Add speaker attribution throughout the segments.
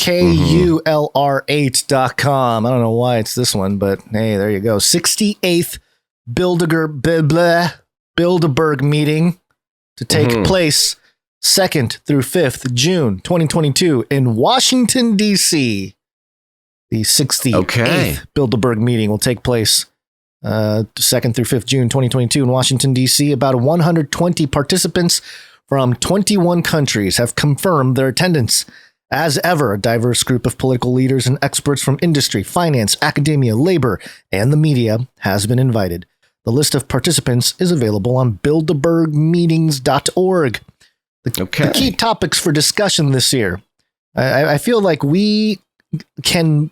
Speaker 1: KULR8.com. I don't know why it's this one, but hey, there you go. 68th Bilderberg meeting to take place 2nd through 5th June 2022 in Washington, D.C. The 68th Bilderberg meeting will take place 2nd through 5th June 2022 in Washington, D.C. About 120 participants from 21 countries have confirmed their attendance. As ever, a diverse group of political leaders and experts from industry, finance, academia, labor, and the media has been invited. The list of participants is available on bilderbergmeetings.org. The key topics for discussion this year. I feel like we can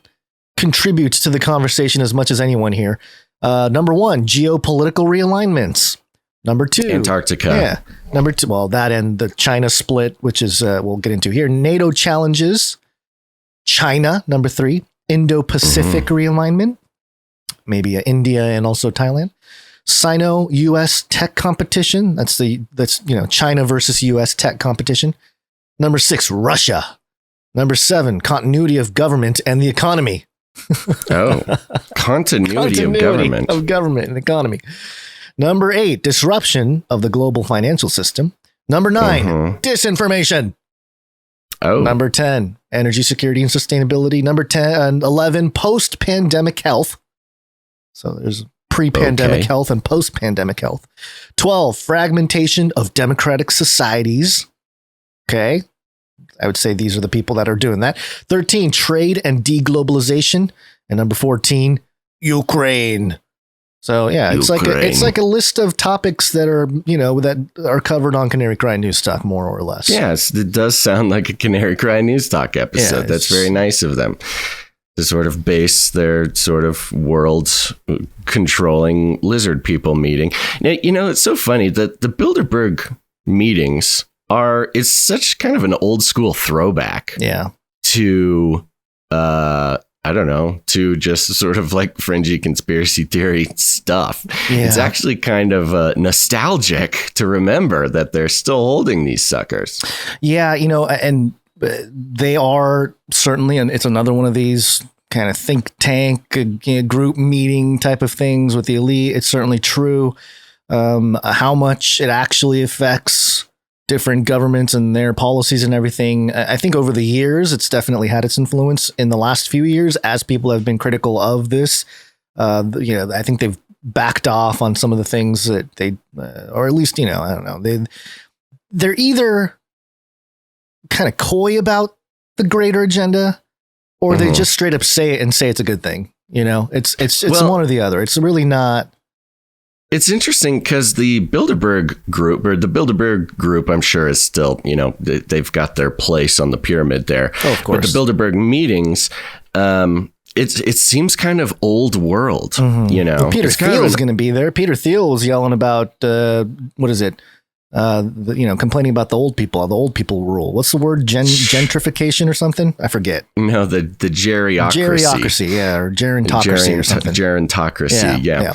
Speaker 1: contribute to the conversation as much as anyone here. Number 1, geopolitical realignments. Number 2,
Speaker 2: Antarctica.
Speaker 1: Yeah. Number 2, well, that and the China split, which is we'll get into here. NATO challenges. China. Number 3, Indo-Pacific realignment. Maybe India and also Thailand. Sino-U.S. tech competition. That's China versus U.S. tech competition. Number 6, Russia. Number 7, continuity of government and the economy.
Speaker 2: Continuity of government
Speaker 1: and economy. Number 8, disruption of the global financial system. Number 9, disinformation. Number 10, energy security and sustainability. Number 11, post-pandemic health. So there's pre-pandemic health and post-pandemic health. 12, fragmentation of democratic societies. Okay. I would say these are the people that are doing that. 13, trade and deglobalization. And number 14, Ukraine. So yeah, it's like a list of topics that are, that are covered on Canary Cry NewsTalk, more or less.
Speaker 2: Yes, it does sound like a Canary Cry NewsTalk episode. Yeah, that's very nice of them to sort of base their sort of world controlling lizard people meeting. Now, it's so funny that the Bilderberg meetings is such kind of an old school throwback to I don't know, to just sort of like fringy conspiracy theory stuff. Yeah. It's actually kind of nostalgic to remember that they're still holding these suckers.
Speaker 1: Yeah, and they are certainly, and it's another one of these kind of think tank group meeting type of things with the elite. It's certainly true. How much it actually affects different governments and their policies and everything. I think over the years, it's definitely had its influence. In the last few years, as people have been critical of this, I think they've backed off on some of the things that they, or at least, I don't know, they're either kind of coy about the greater agenda, or they just straight up say it and say it's a good thing. It's one or the other. It's really not.
Speaker 2: It's interesting because the Bilderberg group, I'm sure is still, they've got their place on the pyramid there.
Speaker 1: Oh, of course.
Speaker 2: But the Bilderberg meetings, it seems kind of old world,
Speaker 1: Well, Peter Thiel is going to be there. Peter Thiel was yelling about, what is it? Complaining about the old people rule. What's the word? Gentrification or something? I forget.
Speaker 2: No, the geriocracy.
Speaker 1: Geriocracy, yeah, or gerontocracy or something.
Speaker 2: Gerontocracy, yeah.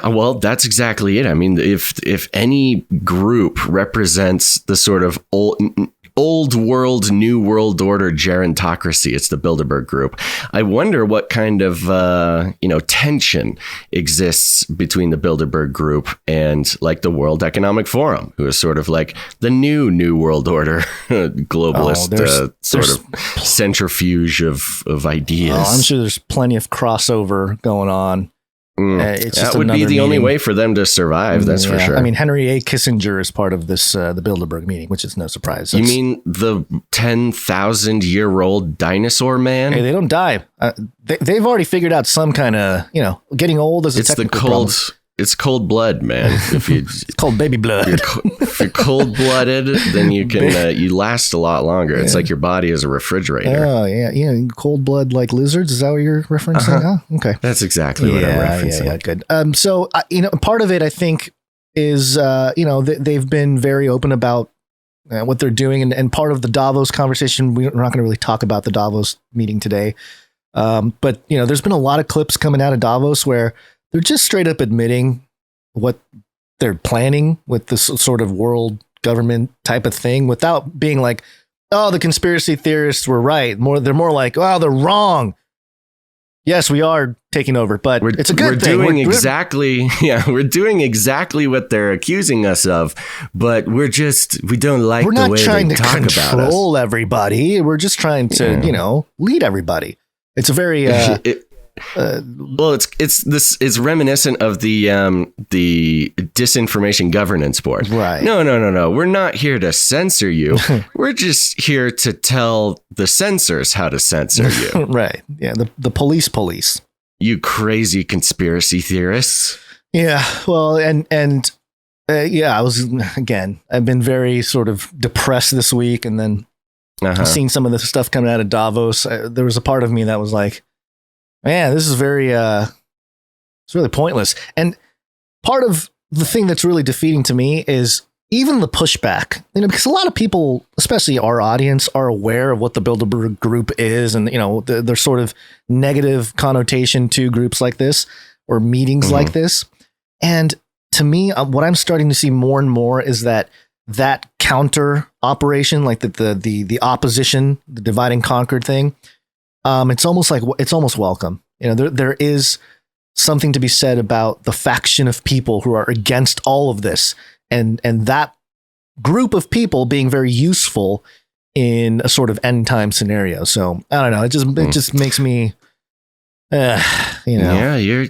Speaker 2: Well, that's exactly it. I mean, if any group represents the sort of old world, new world order gerontocracy, it's the Bilderberg group. I wonder what kind of tension exists between the Bilderberg group and like the World Economic Forum, who is sort of like the new world order globalist sort of centrifuge of ideas.
Speaker 1: I'm sure there's plenty of crossover going on.
Speaker 2: That would be the only way for them to survive. That's for sure.
Speaker 1: I mean, Henry A. Kissinger is part of this, the Bilderberg meeting, which is no surprise.
Speaker 2: You mean the 10,000-year-old dinosaur man?
Speaker 1: Hey, they don't die. They've already figured out some kind of, getting old is a technical problem.
Speaker 2: It's cold blood, man.
Speaker 1: It's cold baby blood.
Speaker 2: If you're cold blooded, then you can you last a lot longer. It's like your body is a refrigerator.
Speaker 1: Oh yeah, cold blood like lizards. Is that what you're referencing? Oh, okay,
Speaker 2: that's exactly what I'm referencing.
Speaker 1: Yeah, good. So part of it, I think, is they've been very open about what they're doing, and part of the Davos conversation. We're not going to really talk about the Davos meeting today, but there's been a lot of clips coming out of Davos where they're just straight up admitting what they're planning with this sort of world government type of thing without being like, oh, the conspiracy theorists were right. They're more like, oh, they're wrong. Yes, we are taking over, but it's a good thing.
Speaker 2: We're doing exactly what they're accusing us of, but we don't like the way they talk about us. We're not trying to
Speaker 1: control everybody. We're just trying to, lead everybody. It's a very
Speaker 2: it's reminiscent of the Disinformation Governance Board.
Speaker 1: Right.
Speaker 2: No. We're not here to censor you. We're just here to tell the censors how to censor you.
Speaker 1: Right. Yeah. The police.
Speaker 2: You crazy conspiracy theorists.
Speaker 1: Yeah. Well, and I've been very sort of depressed this week, and then seeing some of the stuff coming out of Davos. There was a part of me that was like, man, this is it's really pointless. And part of the thing that's really defeating to me is even the pushback, because a lot of people, especially our audience, are aware of what the Bilderberg group is. And, there's sort of negative connotation to groups like this or meetings like this. And to me, what I'm starting to see more and more is that counter operation, like the opposition, the divide and conquer thing, it's almost welcome. There is something to be said about the faction of people who are against all of this, and that group of people being very useful in a sort of end time scenario. So I don't know. It just makes me,
Speaker 2: Yeah, you're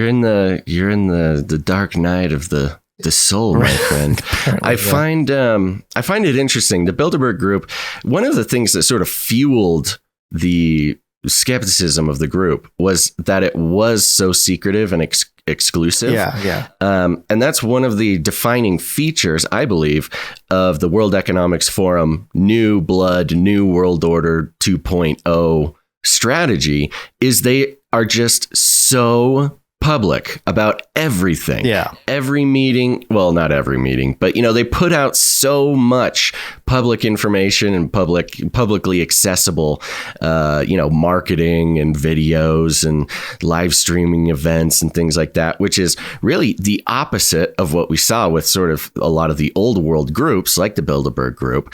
Speaker 2: in the dark night of the soul, my friend. I find it interesting. The Bilderberg group, one of the things that sort of fueled the skepticism of the group was that it was so secretive and exclusive.
Speaker 1: Yeah.
Speaker 2: And that's one of the defining features, I believe, of the World Economics Forum New Blood, New World Order 2.0 strategy, is they are just so public about everything.
Speaker 1: Yeah.
Speaker 2: Every meeting, well, not every meeting, but they put out so much public information and publicly accessible marketing and videos and live streaming events and things like that, which is really the opposite of what we saw with sort of a lot of the old world groups like the Bilderberg group.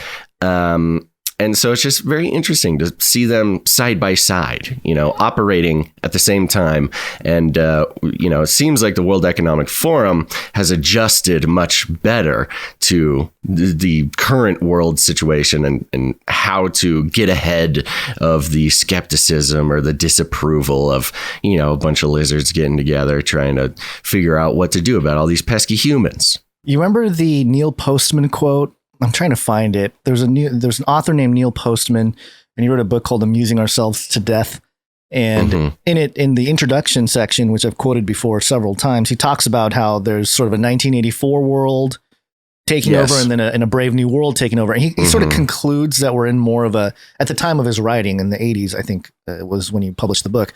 Speaker 2: And so it's just very interesting to see them side by side, operating at the same time. And, it seems like the World Economic Forum has adjusted much better to the current world situation and how to get ahead of the skepticism or the disapproval of, a bunch of lizards getting together, trying to figure out what to do about all these pesky humans.
Speaker 1: You remember the Neil Postman quote? I'm trying to find it. There's an author named Neil Postman, and he wrote a book called Amusing Ourselves to Death. And in the introduction section, which I've quoted before several times, he talks about how there's sort of a 1984 world taking over and then a Brave New World taking over. And he sort of concludes that we're in more of at the time of his writing in the 80s, I think it was when he published the book.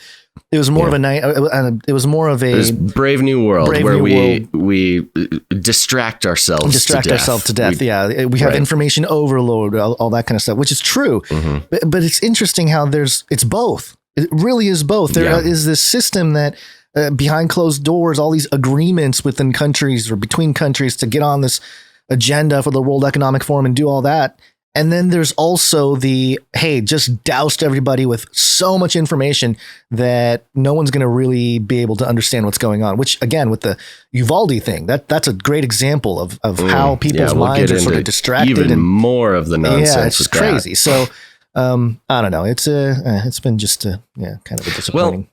Speaker 1: It was more of a
Speaker 2: Brave New World where we distract ourselves to death.
Speaker 1: We have information overload, all that kind of stuff, which is true. But it's interesting how it's both. It really is both. There is this system that behind closed doors, all these agreements within countries or between countries to get on this agenda for the World Economic Forum and do all that. And then there's also just doused everybody with so much information that no one's going to really be able to understand what's going on, which again, with the Uvalde thing, that's a great example of how people's minds are sort of distracted.
Speaker 2: Even more of the nonsense.
Speaker 1: Yeah, it's crazy. So I don't know. It's been just kind of a disappointing.
Speaker 2: Well,